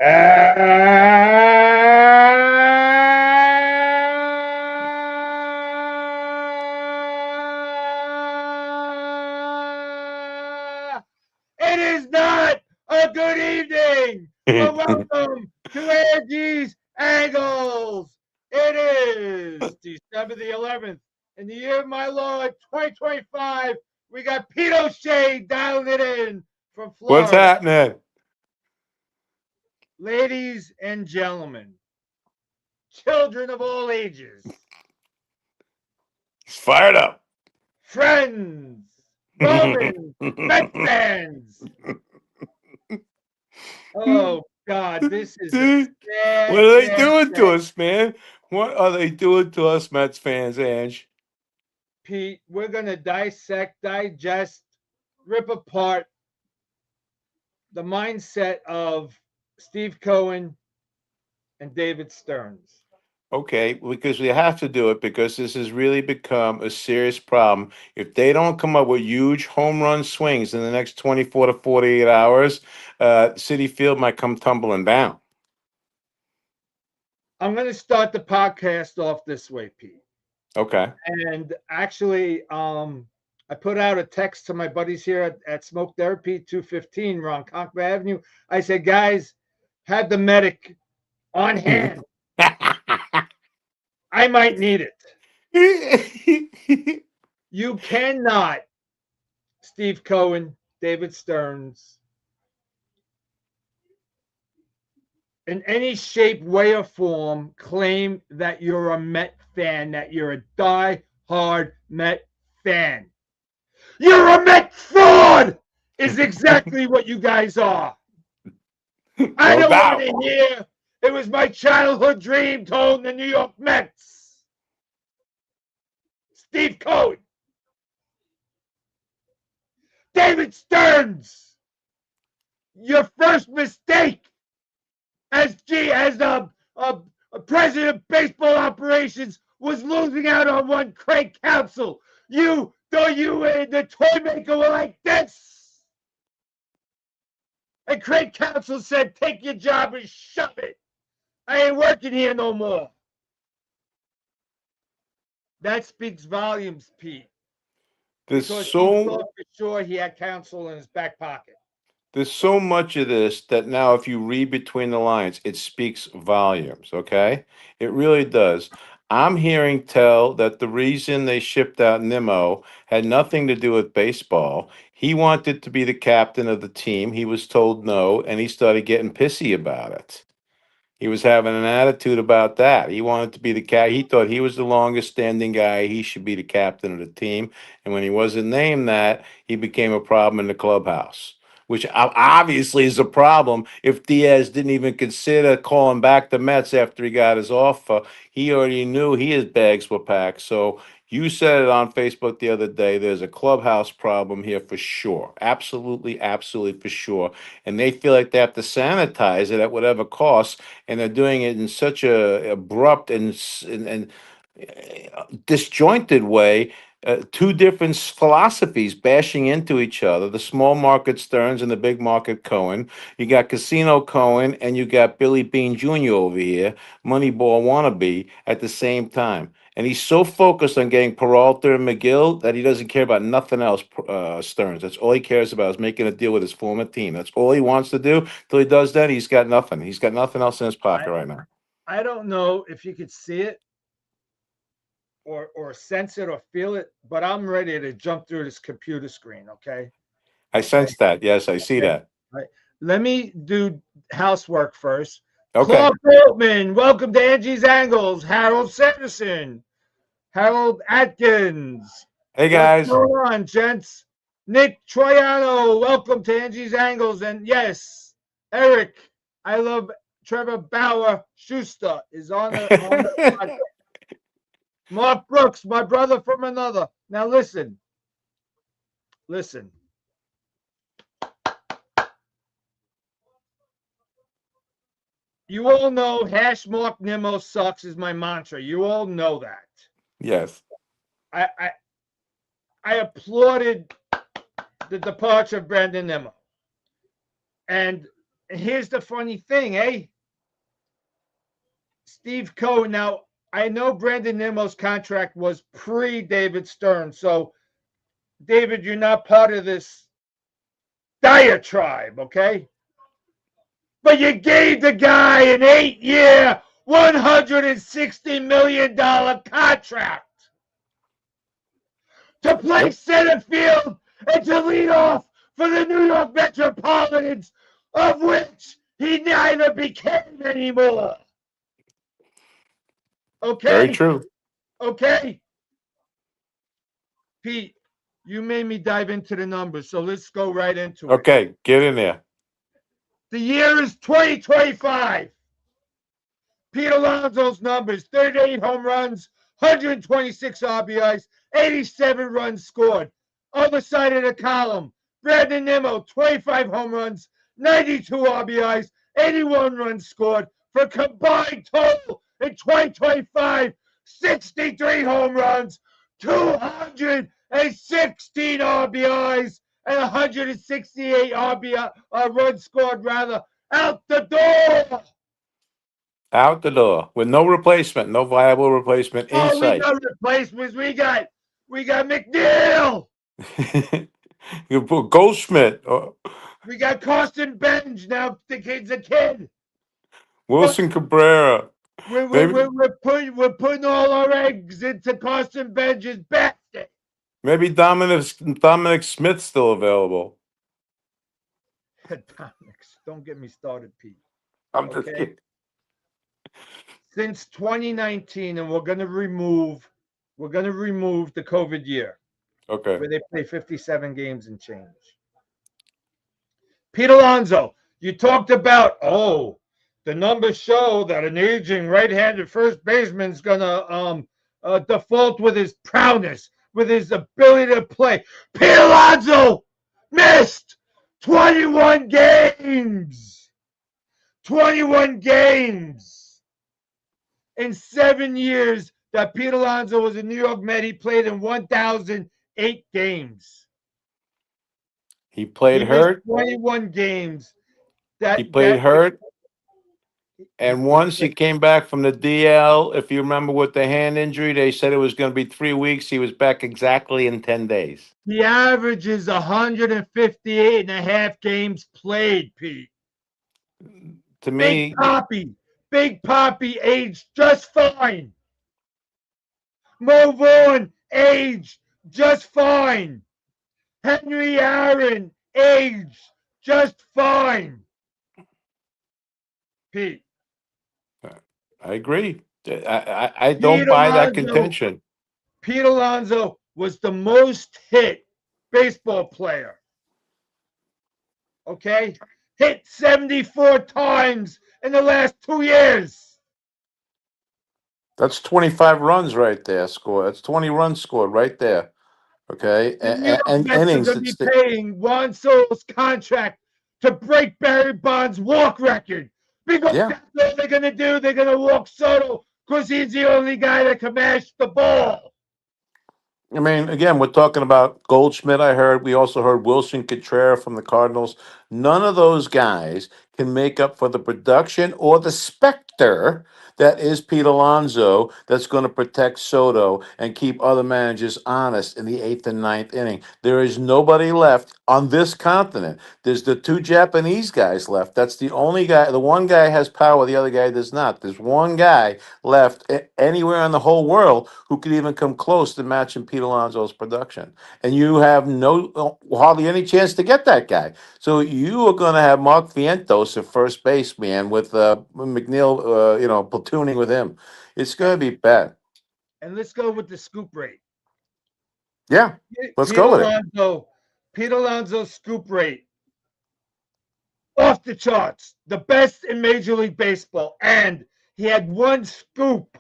It is not a good evening, but welcome to Angie's Angles. It is December the 11th in the year of my Lord 2025. We got Pete O'Shea dialing it in from What's Florida. happening? Ladies and gentlemen, children of all ages, He's fired up. friends, Roman, Met fans. Oh, God, this is a Dude, what sad, are they sad, doing to sad. us, man? What are they doing to us, Mets fans, Ange? Pete, we're going to dissect, digest, rip apart the mindset of Steve Cohen and David Stearns. Okay, because we have to do it because this has really become a serious problem. If they don't come up with huge home run swings in the next 24 to 48 hours, City Field might come tumbling down. I'm going to start the podcast off this way, Pete. Okay. And actually, I put out a text to my buddies here at Smoke Therapy 215 on Concord Avenue. I said, guys, have the medic on hand. I might need it. You cannot, Steve Cohen, David Stearns, in any shape, way, or form, claim that you're a Met fan, that you're a die-hard Met fan. You're a Met fraud, is exactly what you guys are. I No don't want doubt. to hear it was my childhood dream to own the New York Mets. Steve Cohen. David Stearns. Your first mistake as a president of baseball operations was losing out on one Craig Counsell. You thought you and the toy maker were like this. And Craig Counsell said, take your job and shove it. I ain't working here no more. That speaks volumes, Pete. There's Because he so thought for sure he had Counsell in his back pocket. there's so much of this that now if you read between the lines, it speaks volumes, okay? It really does. I'm hearing tell that the reason they shipped out Nimmo had nothing to do with baseball. He wanted to be the captain of the team. He was told no, and he started getting pissy about it. He was having an attitude about that. He wanted to be the cat. He thought he was the longest standing guy. He should be the captain of the team. And when he wasn't named that, he became a problem in the clubhouse, which obviously is a problem. If Diaz didn't even consider calling back the Mets after he got his offer, he already knew his bags were packed. So you said it on Facebook the other day. There's a clubhouse problem here for sure. Absolutely, absolutely for sure. And they feel like they have to sanitize it at whatever cost, and they're doing it in such a abrupt and disjointed way. Two different philosophies bashing into each other: the small market Stearns and the big market Cohen. You got Casino Cohen and you got Billy Bean Jr. over here, Moneyball wannabe, at the same time. And he's so focused on getting Peralta and McGill that he doesn't care about nothing else, Stearns. That's all he cares about is making a deal with his former team. That's all he wants to do. Till he does that, he's got nothing. He's got nothing else in his pocket I, right now. I don't know if you could see it or sense it or feel it, but I'm ready to jump through this computer screen, okay? I Okay. sense that. Yes, I see Okay. that. All right. Let me do housework first. Okay. Clark Boltman, welcome to Angie's Angles. Harold Sanderson, Harold Atkins. Hey, What's guys. going on, gents? Nick Troiano, welcome to Angie's Angles. And yes, Eric, I love Trevor Bauer Schuster is on the podcast. Mark Brooks, my brother from another. Now listen. You all know hash mark Nemo sucks is my mantra. You all know that. Yes. I I, I applauded the departure of Brandon Nemo. And And here's the funny thing, eh? Steve Coe. Now, I know Brandon Nimmo's contract was pre-David Stern, so David, you're not part of this diatribe, okay? But you gave the guy an 8-year, $160 million contract to play center field and to lead off for the New York Metropolitans, of which he neither became anymore. Okay? Very true. Okay? Pete, you made me dive into the numbers, so let's go right into it. Okay, get in there. The year is 2025. Pete Alonso's numbers: 38 home runs, 126 RBIs, 87 runs scored. Other side of the column, Brandon Nimmo: 25 home runs, 92 RBIs, 81 runs scored, for combined total in 2025, 63 home runs, 216 RBIs, and 168 runs scored, rather, out the door. Out the door with no replacement, no viable replacement in Oh, we sight. got replacements. We got McNeil. You put Goldschmidt, We got Carson Benj. Now the kid's a kid. Wilson Cabrera. Maybe We're putting all our eggs into Carson Benj's basket. maybe Dominic Smith's still available. Don't get me started, Pete. I'm just Okay. kidding. Since 2019, and we're gonna remove the COVID year, Okay. where they play 57 games and change. Pete Alonso, you talked about, the numbers show that an aging right-handed first baseman is gonna default with his prowess, with his ability to play. Pete Alonso missed 21 games. 21 games in 7 years that Pete Alonso was a New York Met. He played in 1,008 games. He played He missed hurt. 21 games. He played hurt. And once he came back from the DL, if you remember with the hand injury, they said it was going to be 3 weeks. He was back exactly in 10 days. He averages 158 and a half games played, Pete. To me, Big Poppy aged just fine. Mo Vaughn aged just fine. Henry Aaron aged just fine. Pete. I agree. I don't buy that contention. Pete Alonso was the most hit baseball player. Okay? Hit 74 times in the last 2 years. That's 25 runs right there scored. That's 20 runs scored right there. Okay? The New York And Mets are innings. going to be paying Juan Soto's contract to break Barry Bonds' walk record. Because that's what they're going to do. They're going to walk Soto because he's the only guy that can mash the ball. I mean, again, we're talking about Goldschmidt, I heard. We also heard Wilson Contreras from the Cardinals. None of those guys can make up for the production or the specter that is Pete Alonso that's going to protect Soto and keep other managers honest in the 8th and 9th inning. There is nobody left on this continent. There's the 2 Japanese guys left. That's the only guy. The one guy has power, the other guy does not. There's one guy left anywhere in the whole world who could even come close to matching Pete Alonso's production. And you have hardly any chance to get that guy. So you are going to have Mark Vientos at first base, man, with McNeil, platooning with him. It's going to be bad. And let's go with the scoop rate. Yeah, let's go with it. Pete Alonso's scoop rate, off the charts, the best in Major League Baseball, and he had 1 scoop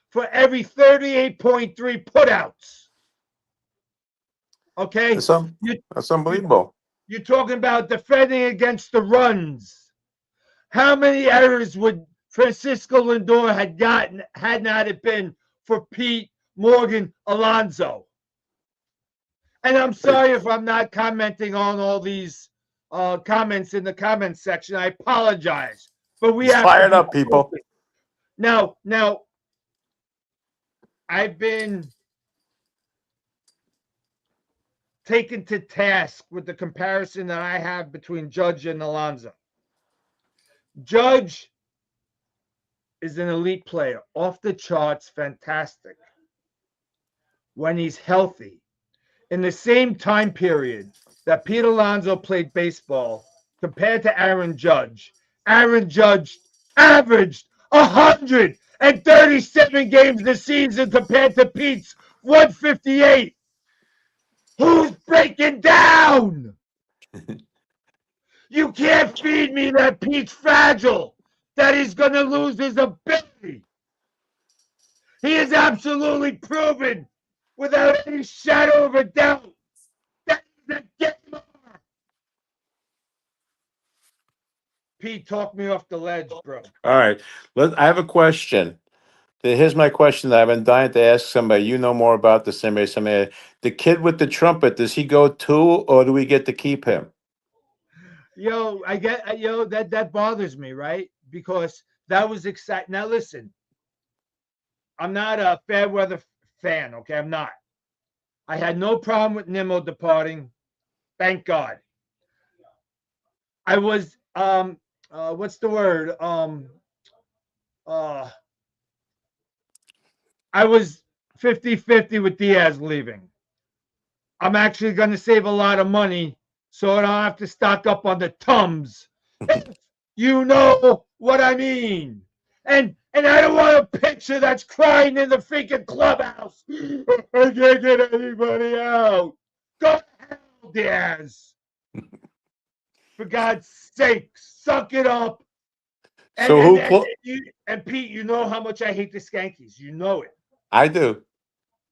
for every 38.3 putouts. Okay? That's unbelievable. You're talking about defending against the runs. How many errors would Francisco Lindor had gotten had not it been for Pete Morgan Alonso? And I'm sorry if I'm not commenting on all these comments in the comments section. I apologize, but we He's have to fired be up, people. focused. Now, I've been taken to task with the comparison that I have between Judge and Alonso. Judge is an elite player, off the charts, fantastic when he's healthy. In the same time period that Pete Alonso played baseball, compared to Aaron Judge averaged 137 games this season compared to Pete's 158. Who's breaking down? You can't feed me that Pete's fragile, that he's going to lose his ability. He is absolutely proven, without any shadow of a doubt, that he's a gamer. Pete, talk me off the ledge, bro. All right. I have a question. Here's my question that I've been dying to ask somebody. You know more about this than somebody. The kid with the trumpet, does he go too, or do we get to keep him? That bothers me, right? Because that was exciting. Now listen, I'm not a fair weather fan, okay? I'm not. I had no problem with Nimmo departing. Thank God. I was what's the word? Uh I was 50-50 with Diaz leaving. I'm actually going to save a lot of money so I don't have to stock up on the Tums. You know what I mean. And I don't want a picture that's crying in the freaking clubhouse. I can't get anybody out. Go to hell, Diaz. For God's sake, suck it up. And So and who? and, and Pete, you know how much I hate the Skankies. You know it. I do.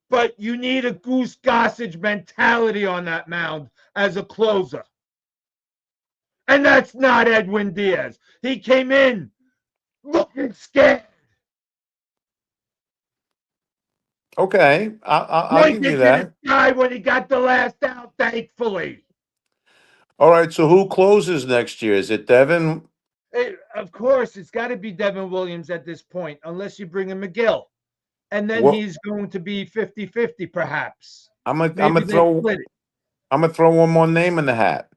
But you need a Goose Gossage mentality on that mound as a closer. And that's not Edwin Diaz. He came in looking scared. Okay, I'll give you Pointed to the that. sky when he got the last out, thankfully. All right. So who closes next year? Is it Devin? Of course, it's got to be Devin Williams at this point, unless you bring in McGill. And then What? he's going to be 50-50, perhaps. I'm gonna Maybe they split it. I'm gonna throw one more name in the hat.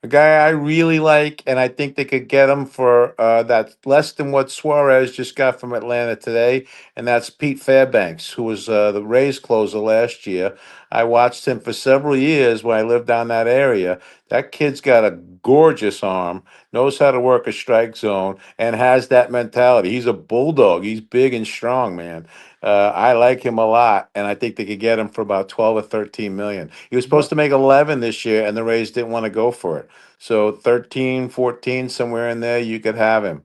A guy I really like, and I think they could get him for that less than what Suarez just got from Atlanta today, and that's Pete Fairbanks, who was the Rays closer last year. I watched him for several years when I lived down that area. That kid's got a gorgeous arm, knows how to work a strike zone, and has that mentality. He's a bulldog. He's big and strong, man. I like him a lot, and I think they could get him for about 12 or 13 million. He was supposed But to make 11 this year, and the Rays didn't want to go for it. So 13, 14, somewhere in there, you could have him.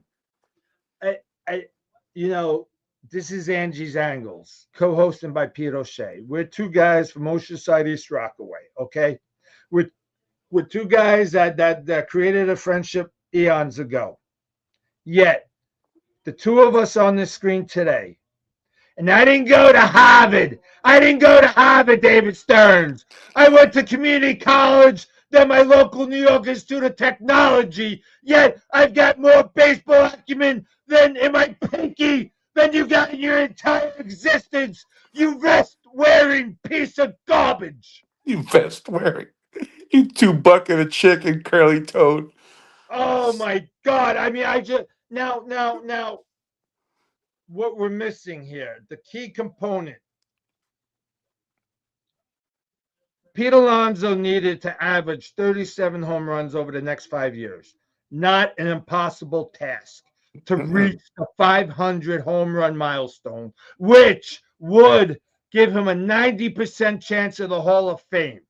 I, I, you know, this is Angie's Angles, co-hosted by Pete O'Shea. We're two guys from Oceanside, East Rockaway. Okay, we're two guys that created a friendship eons ago. Yet the two of us on this screen today, and I didn't go to Harvard. I didn't go to Harvard, David Stearns. I went to community college than my local New York Institute of Technology. Yet I've got more baseball acumen than in my pinky than you got in your entire existence. You vest wearing piece of garbage. You vest wearing, you two bucket of chicken, curly toad. Oh my God. I mean, I just now what we're missing here, the key component. Pete Alonso needed to average 37 home runs over the next 5 years. Not an impossible task to reach the 500 home run milestone, which would give him a 90% chance of the Hall of Fame.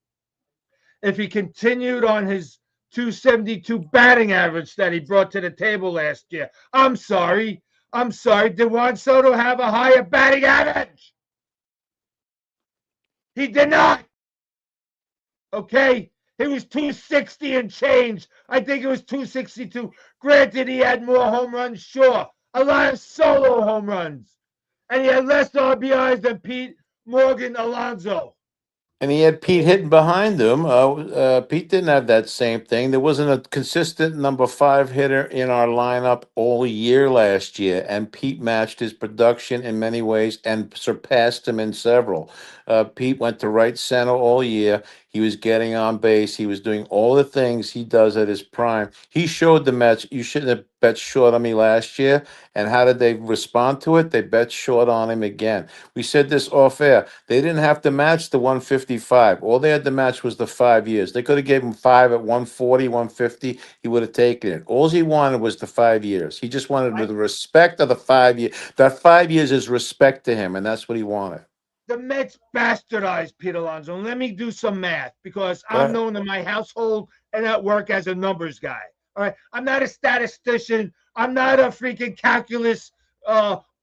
If he continued on his 272 batting average that he brought to the table last year. I'm sorry. Did Juan Soto have a higher batting average? He did not. Okay. He was 260 and change. I think it was 262. Granted, he had more home runs, sure. A lot of solo home runs. And he had less RBIs than Pete Morgan Alonso. And he had Pete hitting behind him. Pete didn't have that same thing. There wasn't a consistent number five hitter in our lineup all year last year, and Pete matched his production in many ways and surpassed him in several. Pete went to right center all year. He was getting on base. He was doing all the things he does at his prime. He showed the Mets, you shouldn't have bet short on me last year. And how did they respond to it? They bet short on him again. We said this off air. They didn't have to match the 155. All they had to match was the 5 years. They could have gave him five at 140, 150. He would have taken it. All he wanted was the 5 years. He just wanted I, the respect of the 5 year. That 5 years is respect to him, and that's what he wanted. the Mets bastardized Pete Alonso. And let me do some math because Go I'm ahead. known in my household and at work as a numbers guy. All right. I'm not a statistician. I'm not a freaking calculus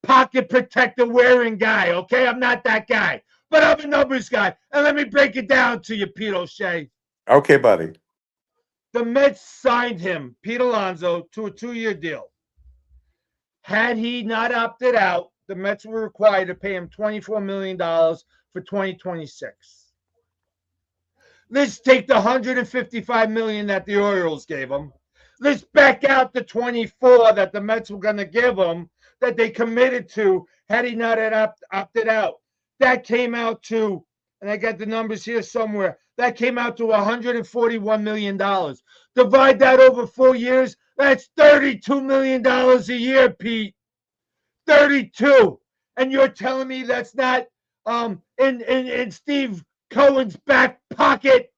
pocket protector wearing guy. Okay. I'm not that guy, but I'm a numbers guy. And let me break it down to you, Pete O'Shea. Okay, buddy. The Mets signed him, Pete Alonso, to a 2 year deal. Had he not opted out, the Mets were required to pay him $24 million for 2026. Let's take the 155 million that the Orioles gave him. Let's back out the 24 that the Mets were going to give him that they committed to had he not had opted out. That came out to, and I got the numbers here somewhere, that came out to $141 million. Divide that over 4 years, that's $32 million a year, Pete. 32. And you're telling me that's not in Steve Cohen's back pocket?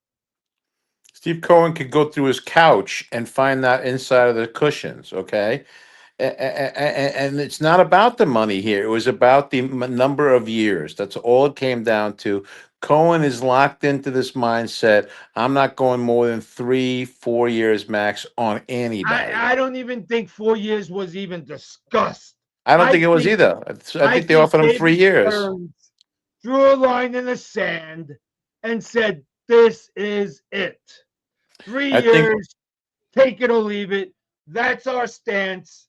Steve Cohen could go through his couch and find that inside of the cushions, okay? And it's not about the money here. It was about the number of years. That's all it came down to. Cohen is locked into this mindset. I'm not going more than 3, 4 years max on anybody. I don't even think 4 years was even discussed. I don't I think it was think either. I I think they think offered him David 3 years. Stearns drew a line in the sand and said, "This is it. Three I think, years, take it or leave it. That's our stance.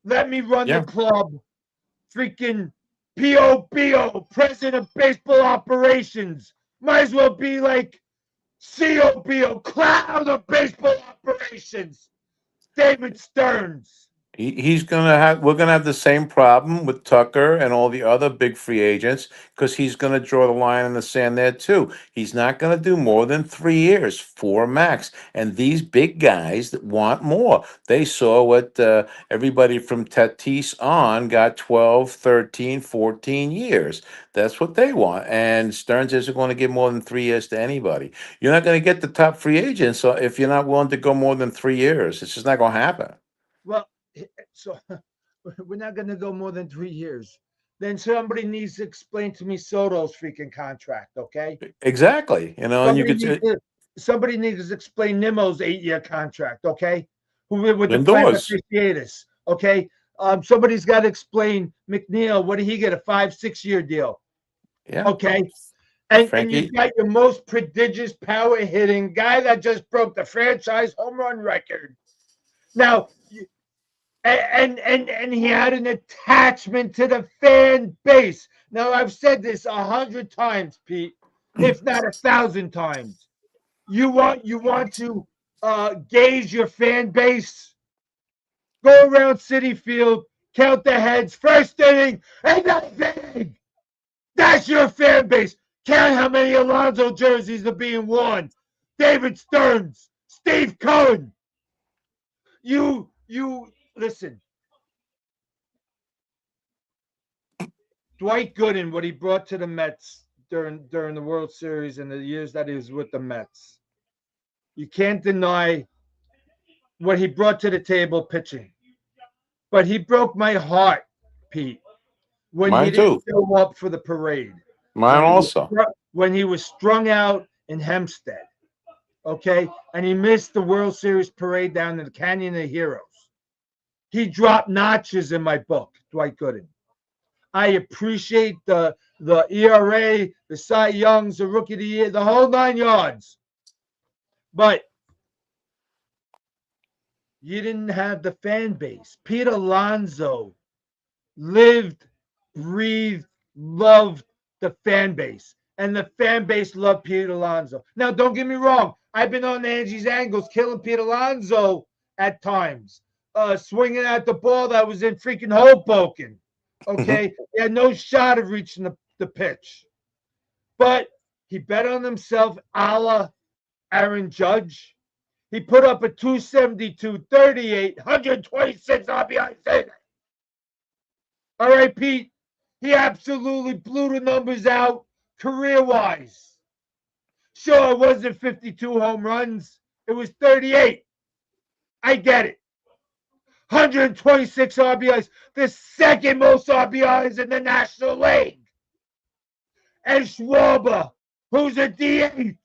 Let me run the yeah. club. Freaking POBO, President of Baseball Operations. Might as well be like COBO, Cloud of Baseball Operations. David Stearns." He's gonna have. We're gonna have the same problem with Tucker and all the other big free agents because he's gonna draw the line in the sand there too. He's not gonna do more than 3 years, four max. And these big guys that want more. They saw what everybody from Tatis on got 12, 13, 14 years. That's what they want. And Stearns isn't going to give more than 3 years to anybody. You're not going to get the top free agents if you're not willing to go more than 3 years. It's just not going to happen. Well, so we're not going to go more than 3 years. Then somebody needs to explain to me Soto's freaking contract, okay? Exactly. And you Somebody could needs say to somebody needs to explain Nimmo's 8 year contract, okay? Who with the plan indoors. officiatus, okay? Somebody's got to explain McNeil. What did he get? A 5, 6 year deal, Yeah. okay? And you've Frankie. got your most prodigious power hitting guy that just broke the franchise home run record. Now, and he had an attachment to the fan base. Now I've said this 100 times, Pete, if not 1,000 times. You want to gauge your fan base. Go around City Field, count the heads, first inning, and nothing. That's your fan base. Count how many Alonso jerseys are being worn. David Stearns, Steve Cohen. You listen. Dwight Gooden, what he brought to the Mets during the World Series and the years that he was with the Mets. You can't deny what he brought to the table pitching. But he broke my heart, Pete, when he Mine didn't too. show up for the parade. Mine When he also. was when he was strung out in Hempstead, okay, and he missed the World Series parade down in the Canyon of Heroes. He dropped notches in my book, Dwight Gooden. I appreciate the ERA, the Cy Youngs, the Rookie of the Year, the whole 9 yards. But you didn't have the fan base. Pete Alonso lived, breathed, loved the fan base. and the fan base loved Pete Alonso. Now, don't get me wrong. I've been on Angie's angles killing Pete Alonso at times, swinging at the ball that was in freaking Hoboken. Okay, he had no shot of reaching the pitch, but he bet on himself, a la Aaron Judge. He put up a 272, 38, 126 RBI season. All right, Pete. He absolutely blew the numbers out career wise. Sure, it wasn't 52 home runs, it was 38. I get it. 126 RBIs, the second most RBIs in the National League. And Schwarber, who's a DH,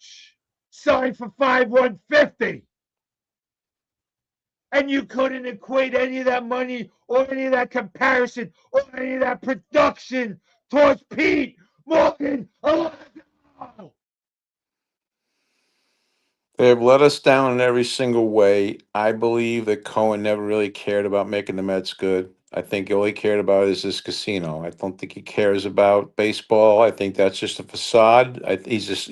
signed for 5,150. And you couldn't equate any of that money or any of that comparison or any of that production towards Pete Morgan Alonso. They've let us down in every single way. I believe that Cohen never really cared about making the Mets good. I think all he cared about is his casino. I don't think he cares about baseball. I think that's just a facade. He's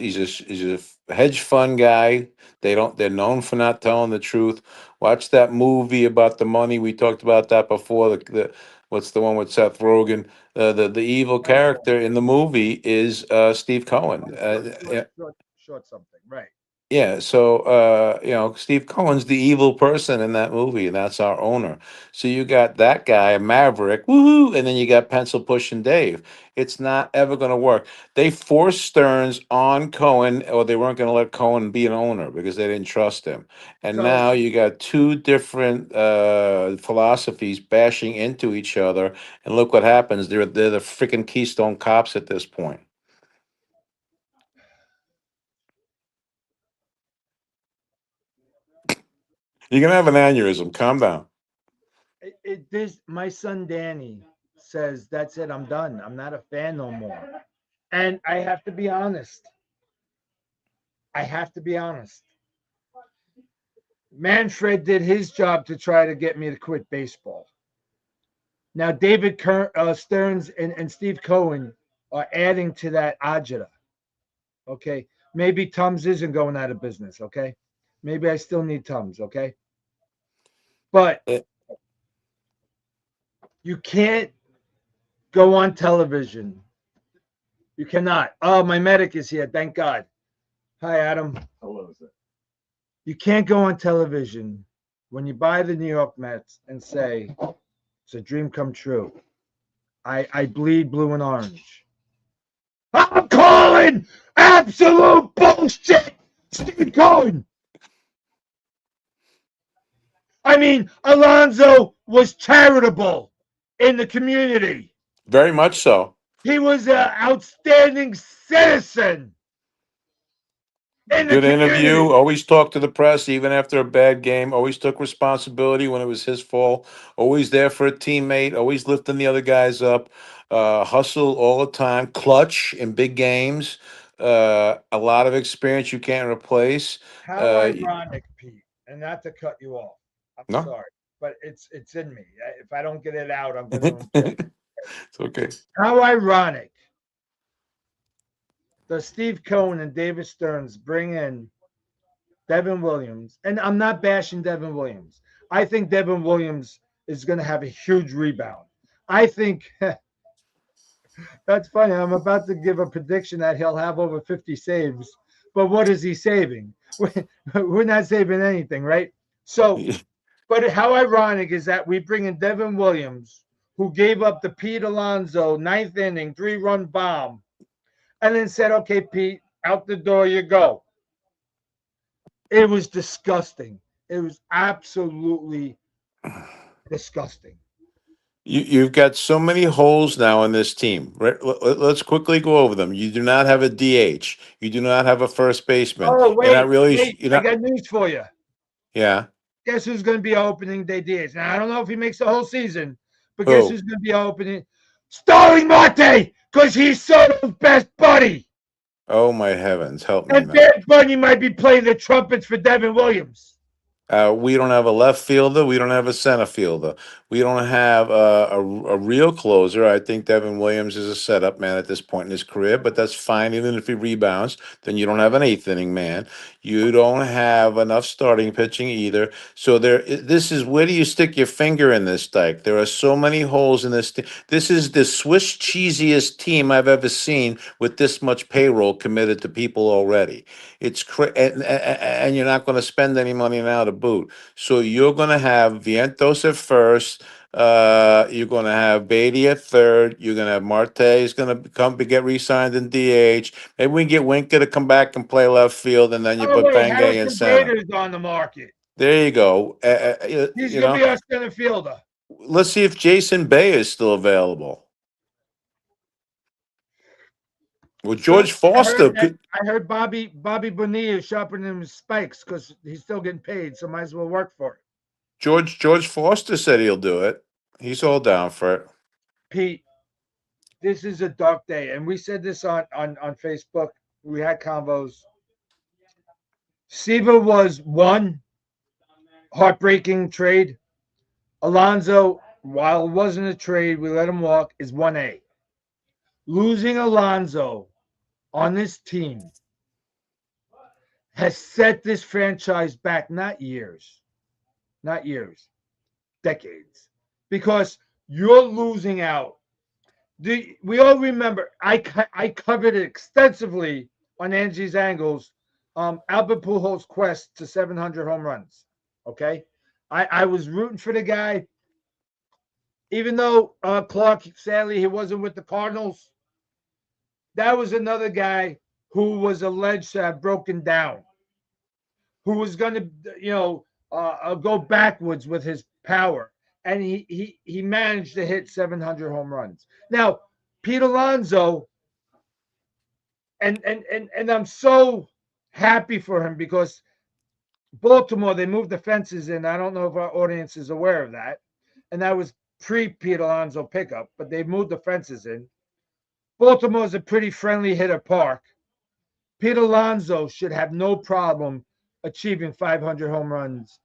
a hedge fund guy. They don't. They're known for not telling the truth. Watch that movie about the money. We talked about that before. The what's the one with Seth Rogen? The evil character in the movie is Steve Cohen. Short something, right? Yeah, so Steve Cohen's the evil person in that movie, and that's our owner. So you got that guy, Maverick, woohoo, and then you got Pencil Pushing Dave. It's not ever going to work. They forced Stearns on Cohen, or they weren't going to let Cohen be an owner because they didn't trust him. And So now you got two different philosophies bashing into each other, and look what happens. They're the freaking Keystone Cops at this point. You're gonna have an aneurysm. Calm down. this my son Danny says that's it. I'm done. I'm not a fan no more. And I have to be honest. I have to be honest. Manfred did his job to try to get me to quit baseball. Now, Stearns and Steve Cohen are adding to that agita. Okay. Maybe Tums isn't going out of business. Okay. Maybe I still need Tums. Okay. But Eh, you can't go on television. You cannot. Oh, my medic is here. Thank God. Hi, Adam. Hello, sir. You can't go on television when you buy the New York Mets and say, it's a dream come true. I bleed blue and orange. I'm calling absolute bullshit, Steve Cohen. I mean, Alonso was charitable in the community. Very much so. He was an outstanding citizen in the Good interview. community. Always talked to the press, even after a bad game. Always took responsibility when it was his fault. Always there for a teammate. Always lifting the other guys up. Hustle all the time. Clutch in big games. A lot of experience you can't replace. How Uh, ironic, Pete, and not to cut you off. I'm no, sorry, but it's in me. If I don't get it out, I'm going to implode. it's okay. How ironic does Steve Cohen and David Stearns bring in Devin Williams? And I'm not bashing Devin Williams. I think Devin Williams is going to have a huge rebound. I think that's funny. I'm about to give a prediction that he'll have over 50 saves, but what is he saving? We're not saving anything, right? So, but how ironic is that we bring in Devin Williams, who gave up the Pete Alonso ninth inning 3-run bomb, and then said, okay, Pete, out the door you go. It was disgusting. It was absolutely disgusting. You've got so many holes now in this team. Let's quickly go over them. You do not have a DH. You do not have a first baseman. Oh, You're not wait, really. wait. You're I not. got news for you. Yeah. Guess who's going to be opening day DH? Now, I don't know if he makes the whole season, but guess Who? who's going to be opening? Starling Marte, because he's Soto's best buddy. Oh my heavens! Help me And now. Bad Bunny might be playing the trumpets for Devin Williams. We don't have a left fielder. We don't have a center fielder. We don't have a real closer. I think Devin Williams is a setup man at this point in his career, but that's fine. Even if he rebounds, then you don't have an eighth inning man. You don't have enough starting pitching either. So this is where do you stick your finger in this dike? There are so many holes in this. This is the Swiss cheesiest team I've ever seen with this much payroll committed to people already. And you're not going to spend any money now to boot. So you're going to have Vientos at first. You're going to have Beatty at third. You're going to have Marte is going to get re-signed in DH. Maybe we can get Winker to come back and play left field, and then you Oh put wait, Bangay in Harrison center. Bader's on the market. There you go. He's gonna be our center fielder. Let's see if Jason Bay is still available. Well, George Foster could. I heard Bobby Bonilla is sharpening his spikes because he's still getting paid, so might as well work for it. George Foster said he'll do it. He's all down for it. Pete, this is a dark day, and we said this on Facebook. We had convos. Seaver was one heartbreaking trade. Alonso, while it wasn't a trade, we let him walk, is 1A. Losing Alonso on this team has set this franchise back not years, decades, because you're losing out. We all remember I covered it extensively on Angie's Angles. Albert Pujols' quest to 700 home runs. Okay, I was rooting for the guy, even though Clark, sadly, he wasn't with the Cardinals. That was another guy who was alleged to have broken down, who was going to, go backwards with his power, and he managed to hit 700 home runs. Now, Pete Alonso, and I'm so happy for him because Baltimore, they moved the fences in. I don't know if our audience is aware of that, and that was pre-Pete Alonso pickup, but they moved the fences in. Baltimore is a pretty friendly hitter park. Pete Alonso should have no problem achieving 500 home runs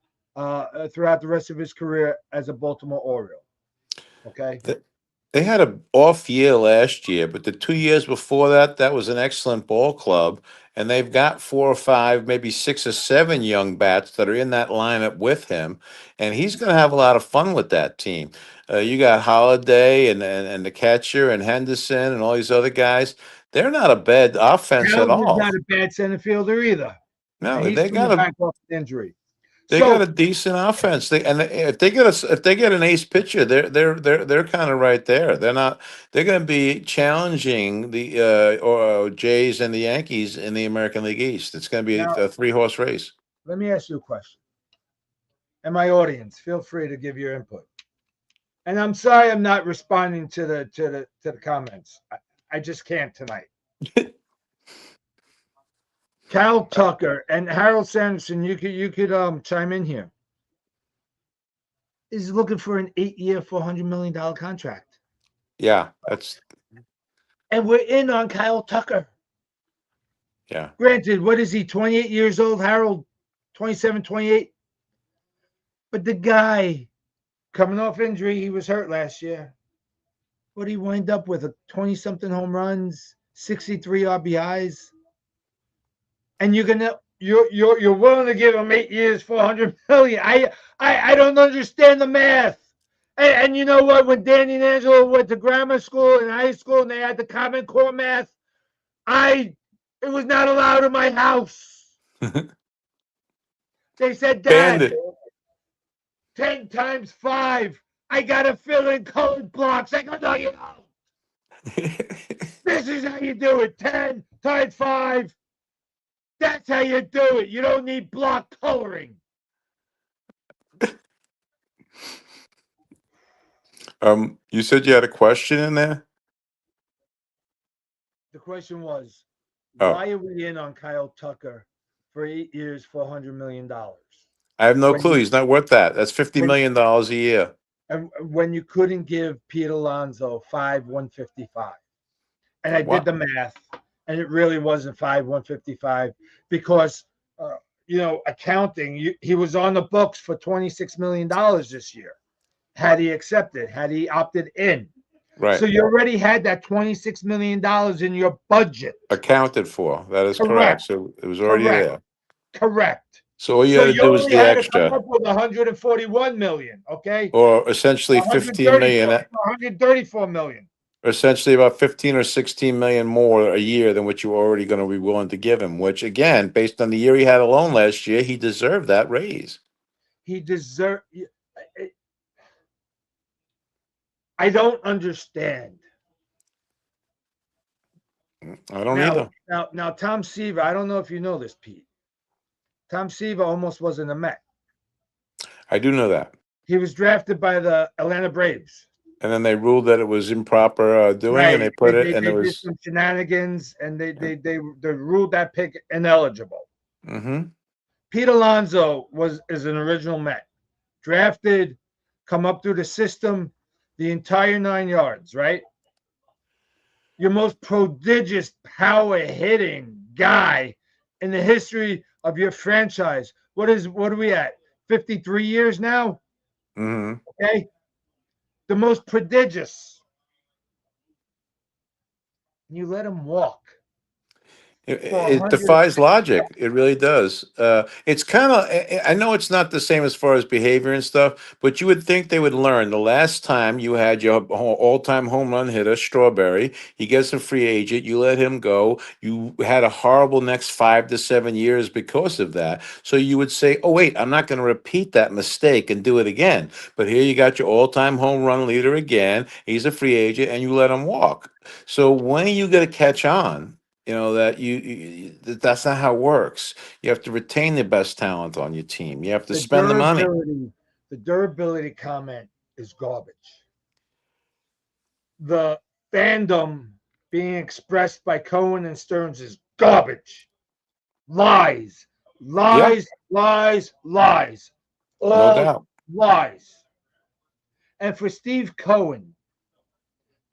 throughout the rest of his career as a Baltimore Oriole. Okay. They had an off year last year, but the 2 years before that, that was an excellent ball club. And they've got 4 or 5, maybe 6 or 7 young bats that are in that lineup with him. And he's going to have a lot of fun with that team. You got Holiday and the catcher and Henderson and all these other guys. They're not a bad offense at Harold is all. not a bad center fielder either. No, And he's they got coming a back off an injury. they got a decent offense. If they get an ace pitcher, they're kind of right there. They're going to be challenging the Jays and the Yankees in the American League East. It's going to be Now, a 3-horse race. let me ask you a question. And my audience, feel free to give your input. And I'm sorry I'm not responding to the comments. I just can't tonight. Cal Tucker and Harold Sanderson, you could chime in here. Is looking for an 8-year, $400 million contract. Yeah, and we're in on Kyle Tucker. Yeah. Granted, what is he, 28 years old, Harold? 27, 28? But the guy coming off injury, he was hurt last year. What did he wind up with? 20-something home runs, 63 RBIs. And you're willing to give him 8 years, $400 million. I don't understand the math. And you know what? When Danny and Angelo went to grammar school and high school and they had the Common Core math, it was not allowed in my house. They said, Dad, 10 times 5. I gotta fill in colored blocks. I go, no, you don't. This is how you do it. 10 times 5. That's how you do it. You don't need block coloring. You said you had a question in there? The question was, why are we in on Kyle Tucker for 8 years, $400 million? I have no clue. He's not worth that. That's $50 million a year. And when you couldn't give Pete Alonso 155. And I did the math, and it really wasn't 155 because, accounting, he was on the books for $26 million this year. had he accepted, had he opted in. So Right. you already had that $26 million in your budget. Accounted for. That is correct. Correct. So it was already Correct. there. Correct. So all you So got to you do is only the had to come extra, up with 141 million, okay? or essentially 15 134, million, 134 million. or essentially about 15 or 16 million more a year than what you were already going to be willing to give him, which again, based on the year he had alone last year, he deserved that raise. He deserved. I don't understand. I don't Now, either. now, Tom Seaver. I don't know if you know this, Pete. Tom Seaver almost wasn't a Met. I do know that. He was drafted by the Atlanta Braves. And then they ruled that it was improper doing, and they Right. put it, and it They did was. some shenanigans, and they ruled that pick ineligible. Mm-hmm. Pete Alonso is an original Met, drafted, come up through the system, the entire 9 yards. Right. Your most prodigious power hitting guy in the history of your franchise. What are we at? 53 years now? Mm-hmm. Okay. The most prodigious. You let him walk for It defies logic. It really does. It's kind of, I know it's not the same as far as behavior and stuff, but you would think they would learn. The last time you had your all-time home run hitter, Strawberry, he gets a free agent, you let him go. You had a horrible next 5 to 7 years because of that. So you would say, oh, wait, I'm not going to repeat that mistake and do it again. But here you got your all-time home run leader again. He's a free agent, and you let him walk. So when are you going to catch on? That that's not how it works. You have to retain the best talent on your team. You have to the spend the money. durability. The durability comment is garbage. The fandom being expressed by Cohen and Stearns is garbage. Lies, Yeah, lies, lies, lies. no All doubt. lies. And for Steve Cohen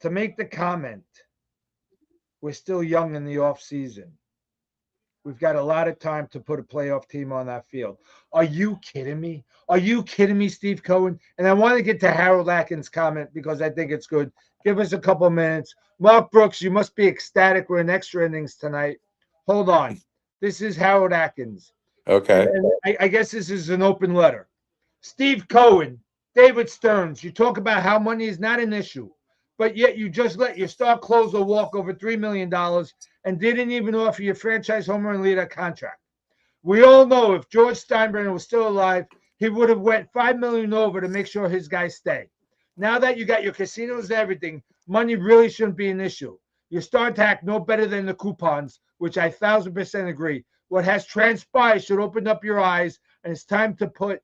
to make the comment, we're still young in the off season. We've got a lot of time to put a playoff team on that field. Are you kidding me? Are you kidding me, Steve Cohen? And I want to get to Harold Atkins' comment because I think it's good. Give us a couple minutes. Mark Brooks, you must be ecstatic. We're in extra innings tonight. Hold on. This is Harold Atkins. And, Okay. and I guess this is an open letter. Steve Cohen, David Stearns, you talk about how money is not an issue, but yet you just let your star closer walk over $3 million and didn't even offer your franchise home run leader a contract. We all know if George Steinbrenner was still alive, he would have went $5 million over to make sure his guys stay. Now that you got your casinos and everything, money really shouldn't be an issue. Your start act no better than the coupons, which I 1,000% agree. What has transpired should open up your eyes, and it's time to put.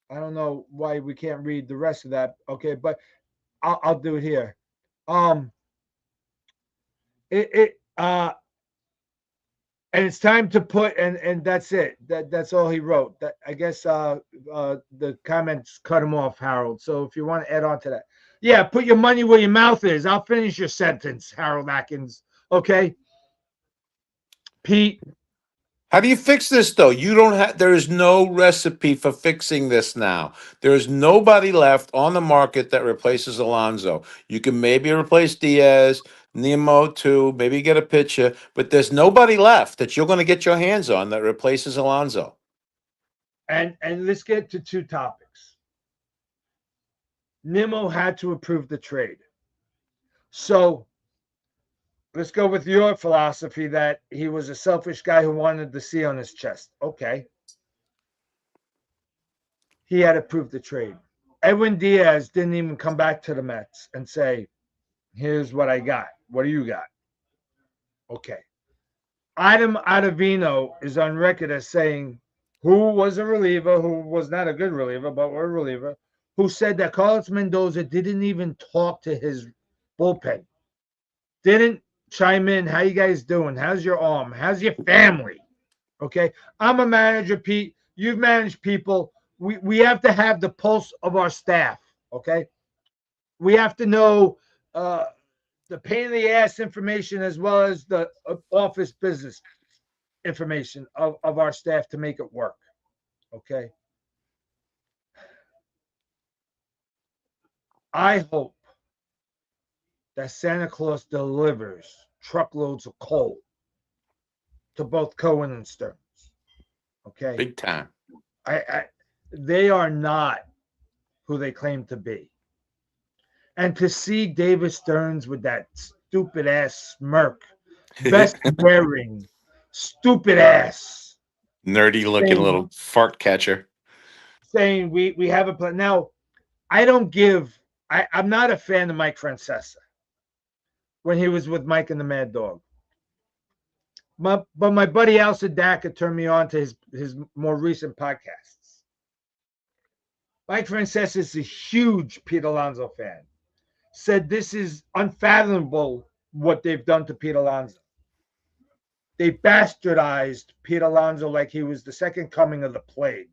I don't know why we can't read the rest of that. Okay, but I'll do it here. Um, it and it's time to put and that's it. That's all he wrote. That I guess the comments cut him off, Harold. So if you want to add on to that, yeah, put your money where your mouth is. I'll finish your sentence, Harold Atkins. Okay, Pete. How do you fix this though? You don't have. There is no recipe for fixing this now. There is nobody left on the market that replaces Alonso. You can maybe replace Diaz, Nemo too. Maybe get a pitcher, but there's nobody left that you're going to get your hands on that replaces Alonso. And let's get to two topics. Nimmo had to approve the trade. So let's go with your philosophy that he was a selfish guy who wanted the C on his chest. Okay. He had to prove the trade. Edwin Diaz didn't even come back to the Mets and say, here's what I got. What do you got? Okay. Adam Ottavino is on record as saying, who was a reliever, who was not a good reliever, but a reliever, who said that Carlos Mendoza didn't even talk to his bullpen, didn't chime in. How you guys doing? How's your arm? How's your family? Okay. I'm a manager, Pete. You've managed people. We have to have the pulse of our staff. Okay. We have to know the pain in the ass information as well as the office business information of our staff to make it work. Okay. I hope that Santa Claus delivers truckloads of coal to both Cohen and Stearns. Okay, Big time. I they are not who they claim to be, and to see David Stearns with that stupid ass smirk, vest wearing, stupid ass, Nerdy looking saying little fart catcher. we have a plan. Now, I don't give. I'm not a fan of Mike Francesa when he was with Mike and the Mad Dog. But my buddy Al Sedaka turned me on to his more recent podcasts. Mike Francesa is a huge Pete Alonso fan. Said this is unfathomable what they've done to Pete Alonso. They bastardized Pete Alonso like he was the second coming of the plague.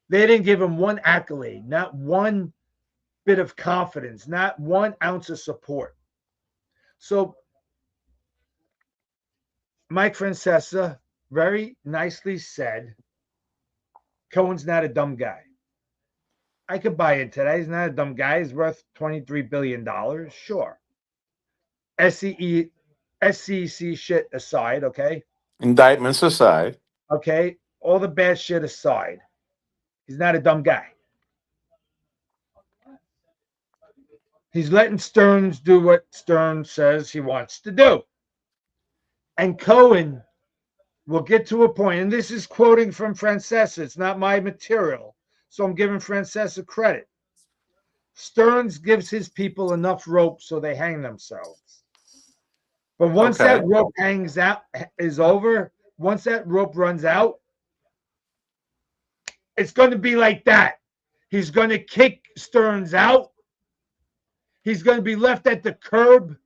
They didn't give him one accolade, not one bit of confidence, not 1 ounce of support. So Mike Francesa very nicely said, Cohen's not a dumb guy. I could buy into that. He's not a dumb guy. He's worth $23 billion. Sure. SEC shit aside, okay? Indictments aside. Okay? All the bad shit aside. He's not a dumb guy. He's letting Stearns do what Stearns says he wants to do. And Cohen will get to a point, and this is quoting from Francesa. It's not my material. So I'm giving Francesa credit. Stearns gives his people enough rope so they hang themselves. But once Okay. that rope hangs out is over, once that rope runs out, it's going to be like that. He's going to kick Stearns out. He's going to be left at the curb.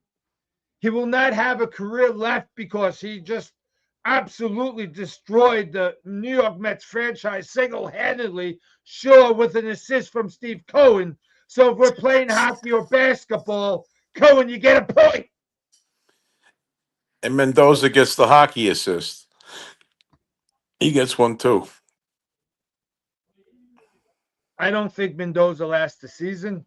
He will not have a career left because he just absolutely destroyed the New York Mets franchise single-handedly, sure, with an assist from Steve Cohen. So if we're playing hockey or basketball, Cohen, you get a point. And Mendoza gets the hockey assist. He gets one too. I don't think Mendoza lasts the season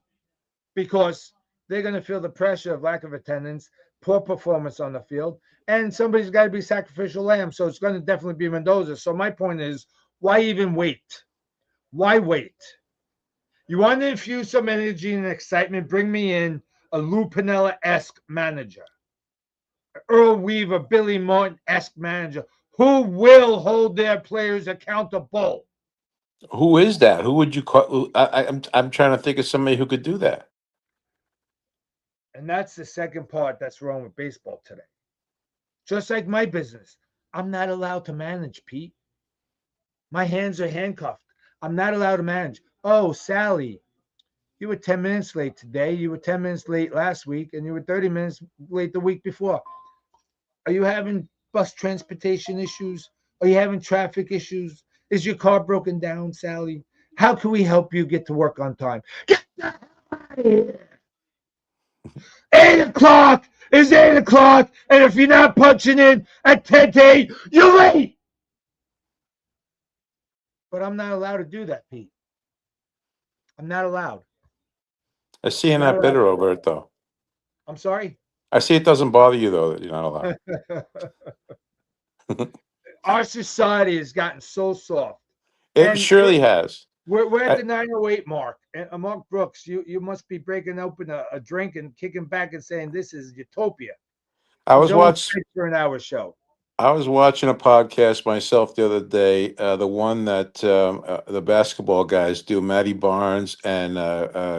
because they're going to feel the pressure of lack of attendance, poor performance on the field, and somebody's got to be sacrificial lamb. So it's going to definitely be Mendoza. So my point is, why even wait? Why wait? You want to infuse some energy and excitement? Bring me in a Lou Piniella-esque manager, Earl Weaver, Billy Martin-esque manager, who will hold their players accountable. Who is that? Who would you call? I'm trying to think of somebody who could do that. And that's the second part that's wrong with baseball today. Just like my business, I'm not allowed to manage, Pete. My hands are handcuffed. I'm not allowed to manage. Oh, Sally, you were 10 minutes late today. You were 10 minutes late last week, and you were 30 minutes late the week before. Are you having bus transportation issues? Are you having traffic issues? Is your car broken down, Sally? How can we help you get to work on time? Get the hell out of here. 8 o'clock is 8 o'clock, and if you're not punching in at 10 to 8, you're late. But I'm not allowed to do that, Pete. I'm not allowed. I see you're Not not allowed. bitter over it though. I'm sorry. I see it doesn't bother you though that you're not allowed. Our society has gotten so soft. It And surely has. we're at I, the 908 mark. And Mark Brooks, you must be breaking open a drink and kicking back and saying this is utopia. I was Don't watch wait for an hour show. I was watching a podcast myself the other day, the one that the basketball guys do, Matty Barnes and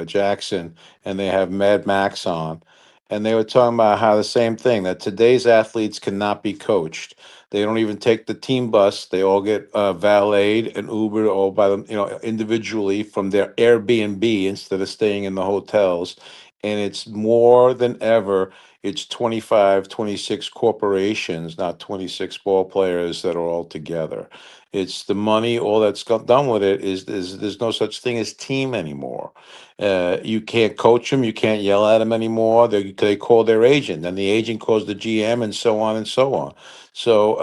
Jackson, and they have Mad Max on. And they were talking about how the same thing, that today's athletes cannot be coached. They don't even take the team bus. They all get valeted and Ubered all by them, individually from their Airbnb instead of staying in the hotels. And it's more than ever. it's 25, 26 corporations, not 26 ball players that are all together. It's the money, all that's got done with it is there's no such thing as team anymore. You can't coach them, you can't yell at them anymore. They call their agent, then the agent calls the GM, and so on and so on. So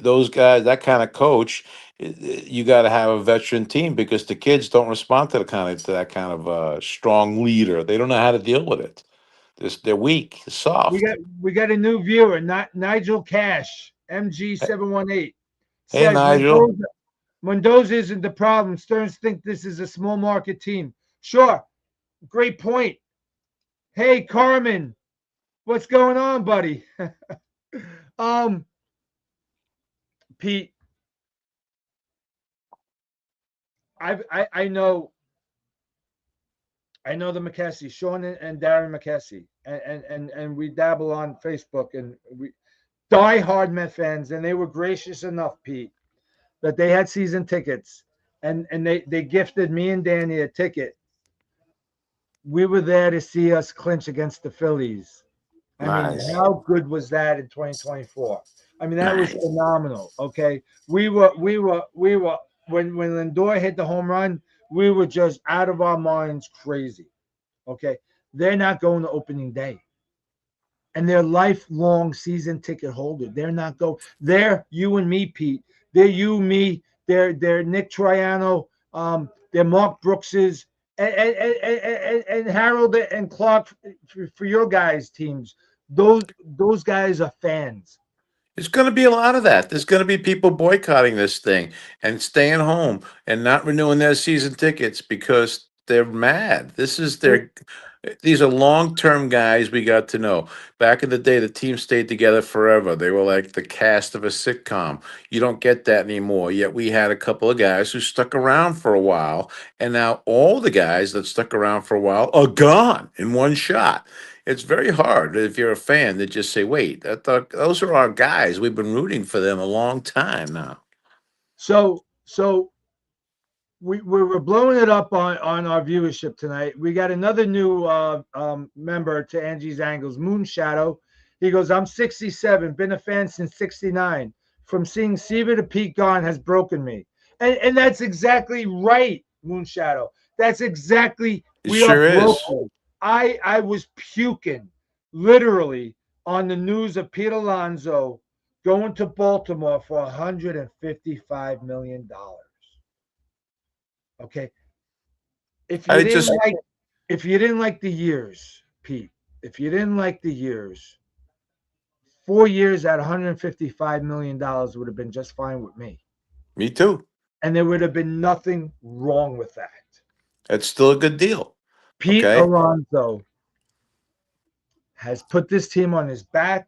those guys, that kind of coach, you got to have a veteran team because the kids don't respond to that kind of strong leader. They don't know how to deal with it. They're weak, We soft. got we got a new viewer, not Nigel Cash, MG718, Hey, says Nigel. Mendoza isn't the problem. Stearns think this is a small market team. Sure, great point. Hey, Carmen, what's going on, buddy? um, Pete, I know the McKessie, Sean and Darren McKessie, and we dabble on Facebook, and we die-hard Met fans, and they were gracious enough, Pete, that they had season tickets, and they gifted me and Danny a ticket. We were there to see us clinch against the Phillies. I mean, Nice. how good was that in 2024? I mean, that was Nice. phenomenal. Okay, we were when Lindor hit the home run, we were just out of our minds, crazy. Okay, they're not going to opening day, and they're lifelong season ticket holder. They're not go. They're you and me, Pete. They're you, me. They're Nick Triano. They're Mark Brookses and Harold and Clark for your guys' teams. Those guys are fans. There's going to be a lot of that. There's going to be people boycotting this thing and staying home and not renewing their season tickets because they're mad. These are long-term guys we got to know. Back in the day, the team stayed together forever. They were like the cast of a sitcom. You don't get that anymore. Yet we had a couple of guys who stuck around for a while, and now all the guys that stuck around for a while are gone in one shot. It's very hard if you're a fan to just say, "Wait, I thought those are our guys. We've been rooting for them a long time now." So we were blowing it up on our viewership tonight. We got another new member to Angie's Angles, Moon Shadow. He goes, I'm 67, been a fan since 69. From seeing Seaver to Pete Gone has broken me. And that's exactly right, Moon Shadow. That's exactly, It we are sure is. broken. I was puking literally on the news of Pete Alonso going to Baltimore for $155 million. Okay, if you I didn't just like if you didn't like the years, Pete, if you didn't like the years, 4 years at $155 million would have been just fine with me, Me too. and there would have been nothing wrong with that. It's still a good deal. Pete Okay. Alonso has put this team on his back.